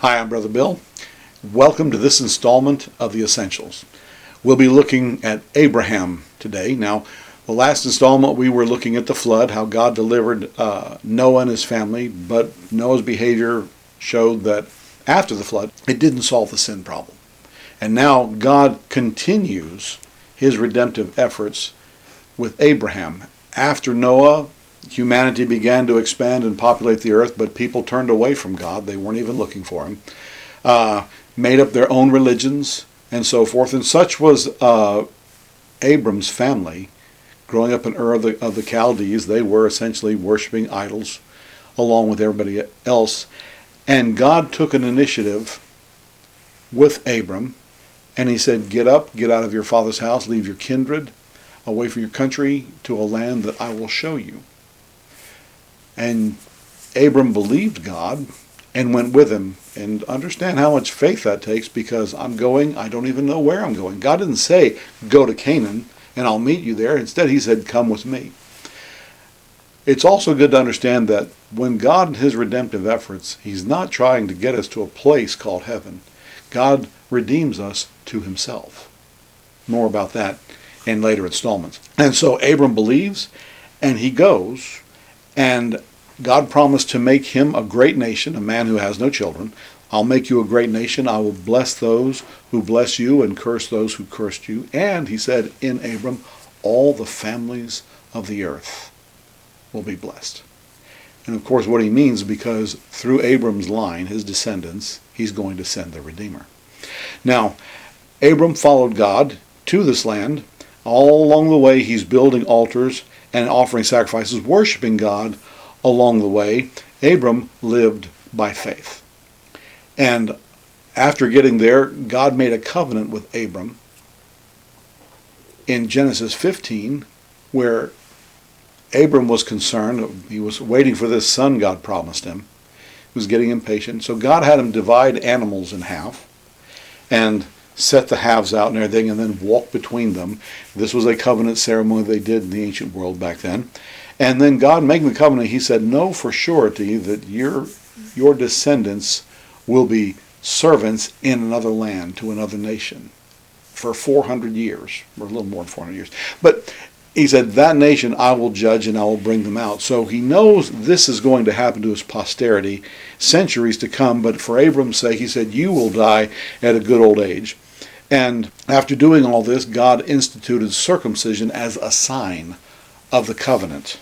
Hi, I'm Brother Bill. Welcome to this installment of the Essentials. We'll be looking at Abraham today. Now, the last installment we were looking at the flood, how God delivered Noah and his family, but Noah's behavior showed that after the flood, it didn't solve the sin problem. And now God continues his redemptive efforts with Abraham. After Noah, humanity began to expand and populate the earth, but people turned away from God. They weren't even looking for him. Made up their own religions and so forth. And such was Abram's family. Growing up in Ur of the Chaldees, they were essentially worshiping idols along with everybody else. And God took an initiative with Abram, and he said, get up, get out of your father's house, leave your kindred, away from your country, to a land that I will show you. And Abram believed God and went with him. And understand how much faith that takes, because I'm going, I don't even know where I'm going. God didn't say, go to Canaan and I'll meet you there. Instead, he said, come with me. It's also good to understand that when God in his redemptive efforts, he's not trying to get us to a place called heaven. God redeems us to himself. More about that in later installments. And so Abram believes, and he goes, and God promised to make him a great nation, a man who has no children. I'll make you a great nation. I will bless those who bless you and curse those who cursed you. And he said in Abram, all the families of the earth will be blessed. And of course what he means, because through Abram's line, his descendants, he's going to send the Redeemer. Now, Abram followed God to this land. All along the way, he's building altars and offering sacrifices, worshiping God along the way. Abram lived by faith. And after getting there, God made a covenant with Abram in Genesis 15, where Abram was concerned. He was waiting for this son God promised him. He was getting impatient. So God had him divide animals in half and set the halves out and everything, and then walk between them. This was a covenant ceremony they did in the ancient world back then. And then God, making the covenant, he said, know for surety that your descendants will be servants in another land, to another nation, for 400 years, or a little more than 400 years. But he said, that nation I will judge and I will bring them out. So he knows this is going to happen to his posterity centuries to come. But for Abram's sake, he said, you will die at a good old age. And after doing all this, God instituted circumcision as a sign of the covenant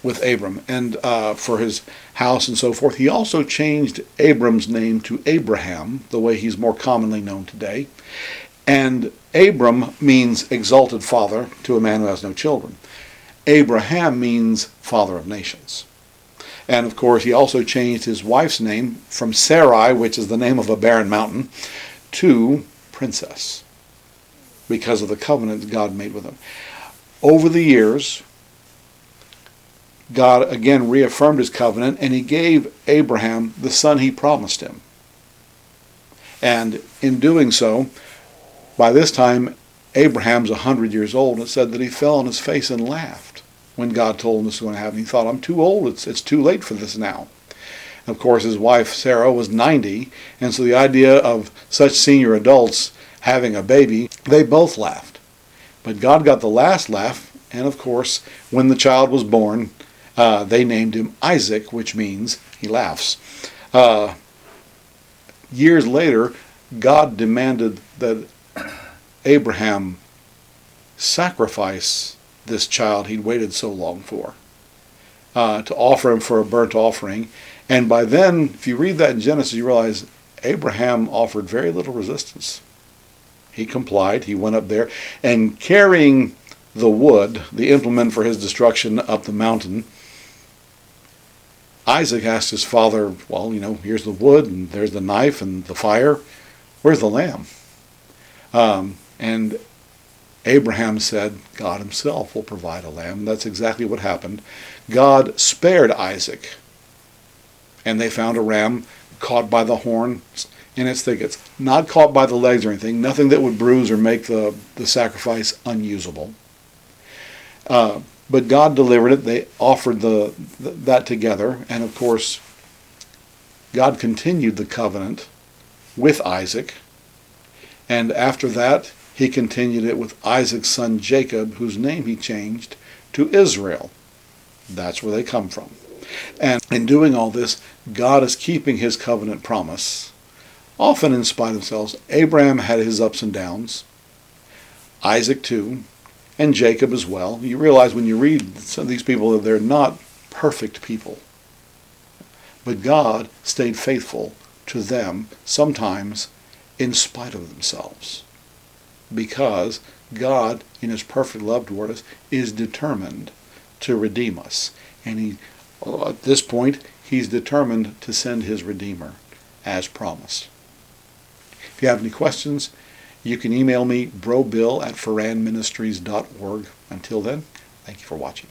with Abram and for his house and so forth. He also changed Abram's name to Abraham, the way he's more commonly known today. And Abram means exalted father to a man who has no children. Abraham means father of nations. And of course, he also changed his wife's name from Sarai, which is the name of a barren mountain, to princess, because of the covenant God made with him. Over the years, God again reaffirmed his covenant, and he gave Abraham the son he promised him. And in doing so, by this time, Abraham's 100 years old, and it said that he fell on his face and laughed when God told him this was going to happen. He thought, I'm too old, it's too late for this now. Of course, his wife, Sarah, was 90, and so the idea of such senior adults having a baby, they both laughed. But God got the last laugh, and of course, when the child was born, they named him Isaac, which means he laughs. Years later, God demanded that Abraham sacrifice this child he'd waited so long for, to offer him for a burnt offering. And by then, if you read that in Genesis, you realize Abraham offered very little resistance. He complied. He went up there, and carrying the wood, the implement for his destruction, up the mountain, Isaac asked his father, well, here's the wood, and there's the knife and the fire. Where's the lamb? And Abraham said, God himself will provide a lamb. And that's exactly what happened. God spared Isaac, and they found a ram caught by the horns in its thickets, not caught by the legs or anything, nothing that would bruise or make the sacrifice unusable. But God delivered it. They offered that together, and of course, God continued the covenant with Isaac, and after that he continued it with Isaac's son Jacob, whose name he changed to Israel. That's where they come from. And in doing all this, God is keeping his covenant promise, often in spite of themselves. Abraham had his ups and downs, Isaac too, and Jacob as well. You realize when you read some of these people that they're not perfect people. But God stayed faithful to them, sometimes in spite of themselves. Because God, in his perfect love toward us, is determined to redeem us. And at this point, he's determined to send his Redeemer as promised. If you have any questions, you can email me, brobill@ferranministries.org. Until then, thank you for watching.